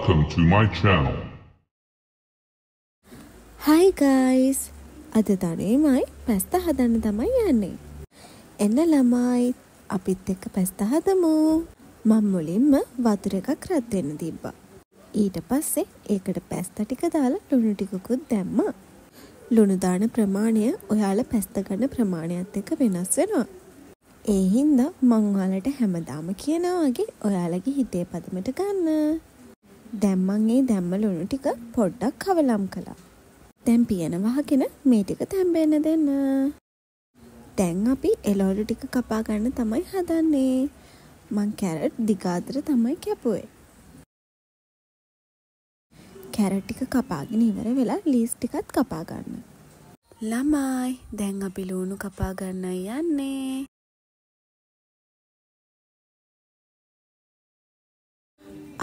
Welcome to my channel. Hi guys. අද තනියමයි පැස්තා හදන්න තමයි යන්නේ. එන්න ළමයි අපිත් එක්ක පැස්තා හදමු. මම මුලින්ම වතුර එකක් රත් වෙන්න තිබ්බා. ඊට පස්සේ ඒකට පැස්තා ටික දාලා ලුණු ටිකකුත් දැම්මා. ලුණු දාන ප්‍රමාණය ඔයාලා පැස්තා ගන්න ප්‍රමාණයත් එක්ක වෙනස් වෙනවා. ඒ හින්දා මං ඔයාලට හැමදාම කියනවා වගේ ඔයාලගේ හිතේ පදමට ගන්න. දැන් මං ඒ දැම්ම ලුණු ටික පොඩ්ඩක් කවලම් කළා. දැන් පියන වහගෙන මේ ටික තැම්බෙන්න දෙන්න. දැන් අපි එළවලු ටික කපා ගන්න තමයි හදන්නේ. මං කැරට් දිගාතර තමයි කැපුවේ. කැරට් ටික කපාගෙන ඉවර වෙලා ලීස් ටිකත් කපා ගන්න. ළමයි දැන් අපි ලුණු කපා ගන්න යන්නේ.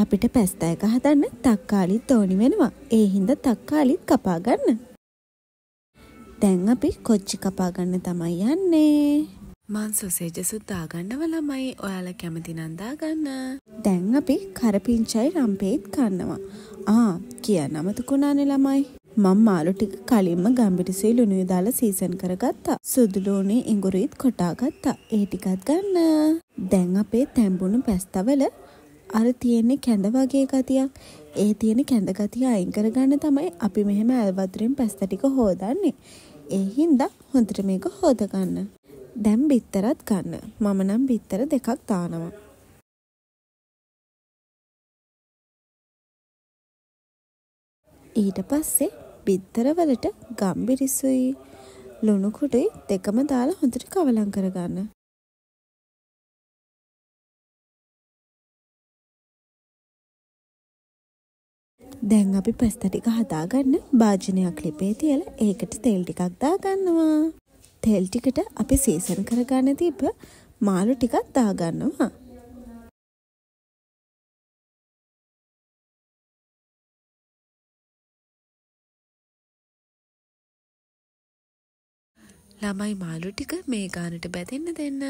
අපිට පැස්තා එක හදන්න තක්කාලිත් ඕනි වෙනවා. ඒ හින්දා තක්කාලිත් කපා ගන්න. දැන් අපි කොච්චි කපා ගන්න තමයි යන්නේ. මං සොසේජ්ස් දාගන්නව ළමයි. ඔයාලා කැමති නම් දාගන්න. දැන් අපි කරපිංචයි රම්පේත් කන්නවා. කියන්න අමතකුණානේ ළමයි. මම මාළු ටික කලින්ම ගම්බිරිසෙයි ලුණුයි දාලා සීසන් කරගත්තා. සුදු ලුණුයි ඉඟුරුයිත් කොටා ගත්තා. ඒ ටිකත් ගන්න. දැන් අපේ තැඹුණු පැස්තාවල අර තියෙන්නේ කැඳ වගේ ගතියක්. ඒ තියෙන කැඳ ගතිය අයින් කරගන්න තමයි අපි මෙහෙම ඇල් වතුරෙන් පැස්තා ටික හොදන්නේ. ඒ හින්දා හොඳට මේක හොද ගන්න. දැන් බිත්තරත් ගන්න. මම නම් බිත්තර දෙකක් දානවා. ඊට පස්සේ බිත්තර වලට ගම්බිරිසුයි ලුණු කුඩුයි දෙකම දාලා හොඳට කවලම් කරගන්න. දැන් අපි පැස්තා ටික හදාගන්න භාජනයක් ලිපේ තියලා ඒකට තෙල් ටිකක් දාගන්නවා. තෙල් ටිකට අපි සීසන් කරගන්න තිබ්බ මාළු ටිකක් දාගන්නවා. ළමයි මාළු ටික මේ ගානට බැදෙන්න දෙන්න.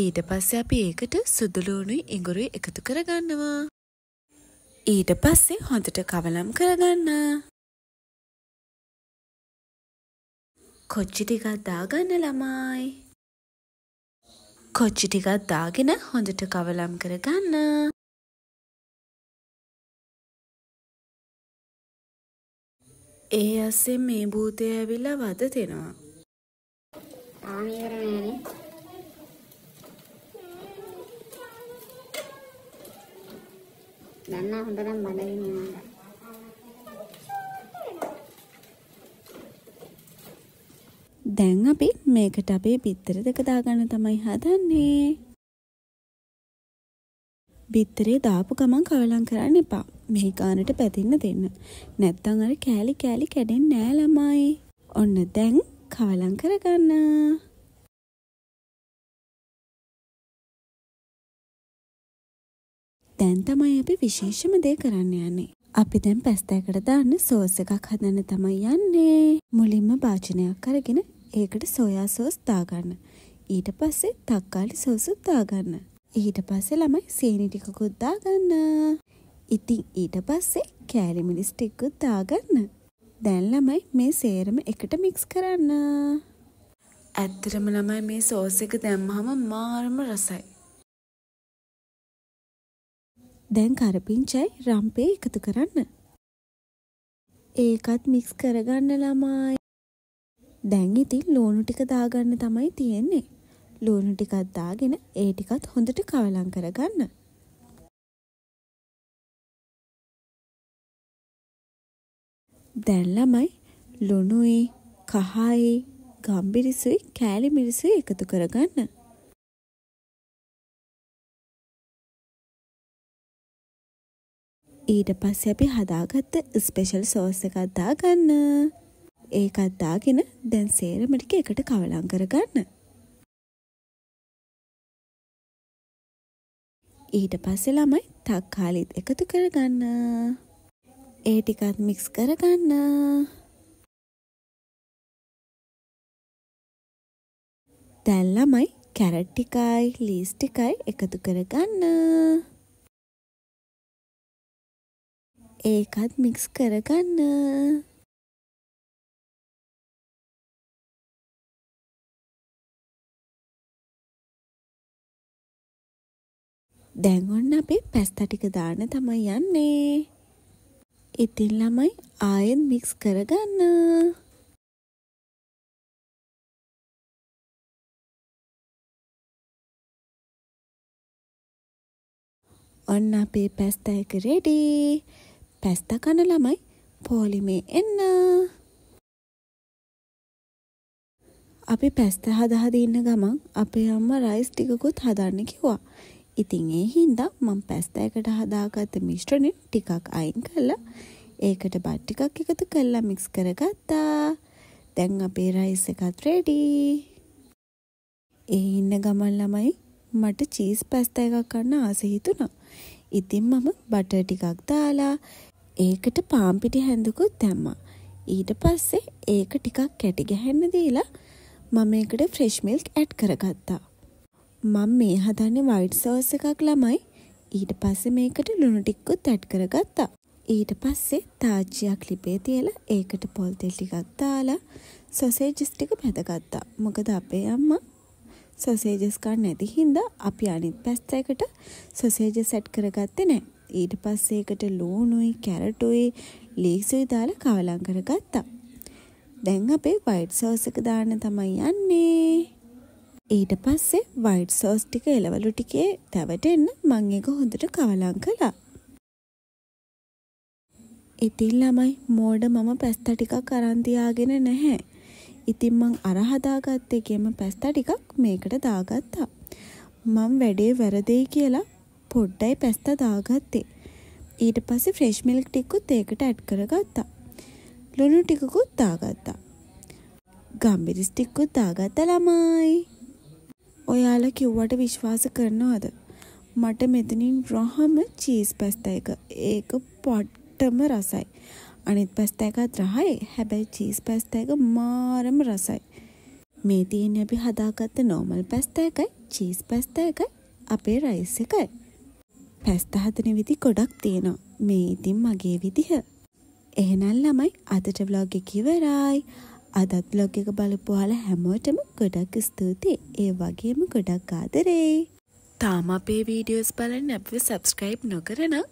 ඊට පස්සේ අපි ඒකට සුදු ලුණුයි ඉඟුරුයි එකතු කරගන්නවා. ඊට පස්සේ හොඳට කවලම් කරගන්න. කොච්චි ටිකක් දාගන්න ළමයි. කොච්චි ටිකක් දාගෙන හොඳට කවලම් කරගන්න. ඒ අස්සේ මේ භූතය ඇවිල්ලා වද දෙනවා. දන්නා හොඳටම බඩගිනිනවා. දැන් අපි මේකට අපේ බිත්තර දෙක දාගන්න තමයි හදන්නේ. බිත්තරේ දාපු ගමන් කවලම් කරන්න එපා. මේ ගානට පැදින්න දෙන්න. නැත්තම් අර කෑලි කෑලි කැඩෙන්නේ නෑ ළමයි. ඔන්න දැන් කවලම් කරගන්න. දැන් තමයි අපි විශේෂම දේ කරන්න යන්නේ. අපි දැන් පැස්තා එකට දාන්න සෝස් එකක් හදන්න තමයි යන්නේ. මුලින්ම භාජනයක් අරගෙන ඒකට සෝයා සෝස් දාගන්න. ඊට පස්සේ තක්කාලි සෝසුත් දාගන්න. ඊට පස්සේ ළමයි සීනි ටිකකුත් දාගන්න. ඉතින් ඊට පස්සේ කෑලි මිරිස් ටිකකුත් දාගන්න. දැන් ළමයි මේ සේරම එකට මික්ස් කරන්න. ඇත්තටම ළමයි මේ සෝස් එක දැම්මම මාරම රසයි. දැන් කරපිංචයි රම්පේ එකතු කරන්න. ඒකත් මික්ස් කරගන්න ළමයි. දැන් ඉතින් ලුණු ටික දාගන්න තමයි තියෙන්නේ. ලුණු ටිකක් දාගෙන ඒ ටිකත් හොඳට කවලම් කරගන්න. දැන් ළමයි ලුණුයි කහයි ගම්බිරිසුයි කෑලි මිරිසුයි එකතු කරගන්න. ඊට පස්සේ අපි හදාගත්ත ස්පෙෂල් සෝස් එකක් දාගන්න. ඒකත් දාගෙන දැන් සේරම ටික එකට කවලම් කරගන්න. ඊට පස්සේ ළමයි තක්කාලිත් එකතු කරගන්න. ඒ ටිකත් මික්ස් කරගන්න. දැන් ළමයි කැරට් ටිකයි ලීස් ටිකයි එකතු කරගන්න. ඒකත් මික්ස් කරගන්න. දැන් ඔන්න අපි පැස්තා ටික දාන්න තමයි යන්නේ. ඉතින් ළමයි ආයෙත් මික්ස් කරගන්න. ඔන්න අපේ පැස්තා එක රෙඩි. පැස්තා කන ළමයි පොලිමේ එන්න. අපි පැස්තා හදා ඉන්න ගමන් අපේ අම්මා රයිස් ටිකකුත් හදන්න කිව්වා. ඉතින් ඒ හින්දා මම පැස්තා එකට හදාගත්ත මිශ්‍රණය ටිකක් අයින් කරලා ඒකට බත් ටිකක් එකතු කරලා මික්ස් කරගත්තා. දැන් අපේ රයිස් එකත් රෙඩි. ඒ ඉන්න ගමන් ළමයි මට චීස් පැස්තා එකක් ගන්න ආස හිතුණා. ඉතින් මම බටර් ටිකක් දාලා ඒකට පාන් පිටි හැඳකුත් දැම්මා. ඊට පස්සේ ඒක ටිකක් කැටි ගහන්න දීලා මම ඒකට ෆ්‍රෙෂ් මිල්ක් ඇඩ් කරගත්තා. මම මේ හදන්නේ වයිට් සෝස් එකක් ළමයි. ඊට පස්සේ මේකට ලුණු ටිකකුත් ඇඩ් කරගත්තා. ඊට පස්සේ තාච්චියක් ලිපේ තියලා ඒකට පොල් තෙල් ටිකක් දාලා සොසේජස් ටික බැදගත්තා. මොකද අපේ අම්මා සොසේජස් කන්න නැති හින්දා අපි අනිත් පැස්තා එකට සොසේජස් ඇඩ් කරගත්තේ නැහැ. ඊට පස්සේ ඒකට ලුණුයි කැරටුයි ලීක්සුයි දාලා කවලම් කරගත්තා. දැන් අපේ වයිට් සෝස් එක දාන්න තමයි යන්නේ. ඊට පස්සේ වයිට් සෝස් ටික එළවලු ටිකේ තැවටෙන්න මම ඒක හොඳට කවලම් කළා. ඉතින් ළමයි මෝඩ මම පැස්තා ටිකක් අරන් තියාගෙන නැහැ. ඉතින් මං අර හදාගත්ත එකේම පැස්තා ටිකක් මේකට දාගත්තා. මම වැඩේ වැරදෙයි කියලා පොඩ්ඩයි පැස්තා දාගත්තේ. ඊට පස්සේ ෆ්‍රෙෂ් මිල්ක් ටිකකුත් ඒකට ඇඩ් කරගත්තා. ලුණු ටිකකුත් දාගත්තා. ගම්බිරිස් ටිකකුත් දාගත්තා ළමයි. ඔයාලා කිව්වට විශ්වාස කරනවද? මට මෙතනින් රහම චීස් පැස්තා එක. ඒක පොට්ටම රසයි. අනිත් පැස්තා එකත් රහයි. හැබැයි චීස් පැස්තා එක මාරම රසයි. මේ තියෙන්නේ අපි හදාගත්ත නෝමල් පැස්තා එකයි, චීස් පැස්තා එකයි, අපේ රයිස් එකයි. පැස්තා හදන විදි ගොඩක් තියෙනවා. මේ ඉතින් මගේ විදිහ. එහෙනම් ළමයි අදට vlog එක ඉවරයි. අදත් vlog එක බලපුවාලා හැමෝටම ගොඩක් ස්තුතියි. ඒ වගේම ගොඩක් ආදරේ. තාම අපේ වීඩියෝස් බලන්න අපිව subscribe නොකරනම්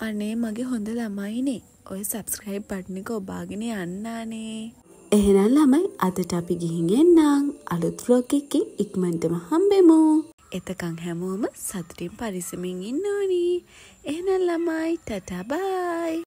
අනේ මගේ හොඳ ළමයිනේ. ඔය subscribe button එක ඔබාගෙන යන්නානේ. එහෙනම් ළමයි අදට අපි ගිහින් එන්නම්. අලුත් vlog එකකින් ඉක්මනටම හම්බෙමු. එතකන් හැමෝම සතුටින් පරිස්සමින් ඉන්න ඕනි. එහෙනම් ළමයි ටටා බයි.